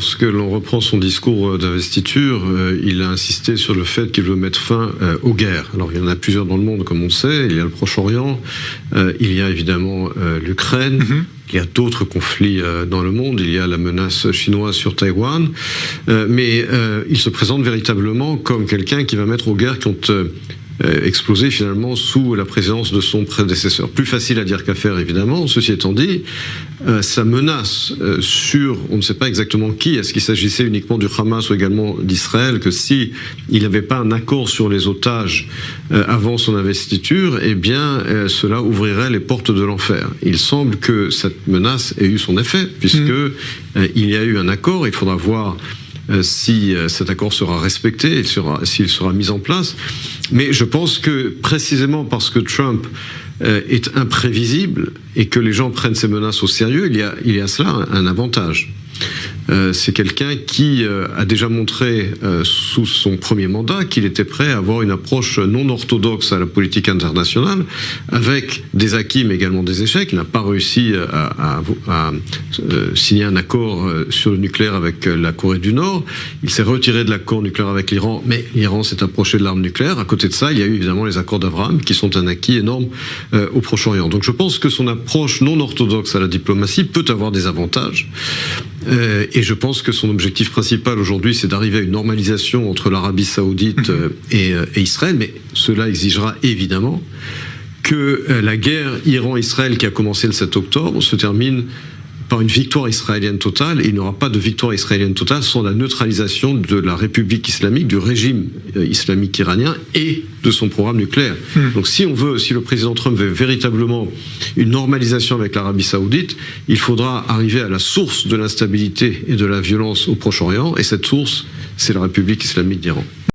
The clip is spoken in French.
lorsque l'on reprend son discours d'investiture, il a insisté sur le fait qu'il veut mettre fin aux guerres. Alors il y en a plusieurs dans le monde, comme on le sait. Il y a le Proche-Orient, il y a évidemment l'Ukraine. Il y a d'autres conflits dans le monde, il y a la menace chinoise sur Taïwan, mais il se présente véritablement comme quelqu'un qui va mettre aux guerres qui ont explosé finalement sous la présidence de son prédécesseur. Plus facile à dire qu'à faire évidemment, ceci étant dit, sa menace sur, on ne sait pas exactement qui, est-ce qu'il s'agissait uniquement du Hamas ou également d'Israël, que si il n'avait pas un accord sur les otages avant son investiture, eh bien cela ouvrirait les portes de l'enfer. Il semble que cette menace ait eu son effet, puisque il y a eu un accord, il faudra voir si cet accord sera respecté, s'il sera mis en place. Mais je pense que précisément parce que Trump est imprévisible et que les gens prennent ces menaces au sérieux, il y a cela un avantage. C'est quelqu'un qui a déjà montré sous son premier mandat qu'il était prêt à avoir une approche non orthodoxe à la politique internationale, avec des acquis mais également des échecs. Il n'a pas réussi à signer un accord sur le nucléaire avec la Corée du Nord. Il s'est retiré de l'accord nucléaire avec l'Iran, mais l'Iran s'est approché de l'arme nucléaire. À côté de ça, il y a eu évidemment les accords d'Abraham qui sont un acquis énorme au Proche-Orient. Donc je pense que son approche non orthodoxe à la diplomatie peut avoir des avantages. Et je pense que son objectif principal aujourd'hui, c'est d'arriver à une normalisation entre l'Arabie Saoudite et Israël, mais cela exigera évidemment que la guerre Iran-Israël qui a commencé le 7 octobre se termine par une victoire israélienne totale, et il n'y aura pas de victoire israélienne totale sans la neutralisation de la République islamique, du régime islamique iranien et de son programme nucléaire. Donc si le président Trump veut véritablement une normalisation avec l'Arabie Saoudite, il faudra arriver à la source de l'instabilité et de la violence au Proche-Orient, et cette source, c'est la République islamique d'Iran.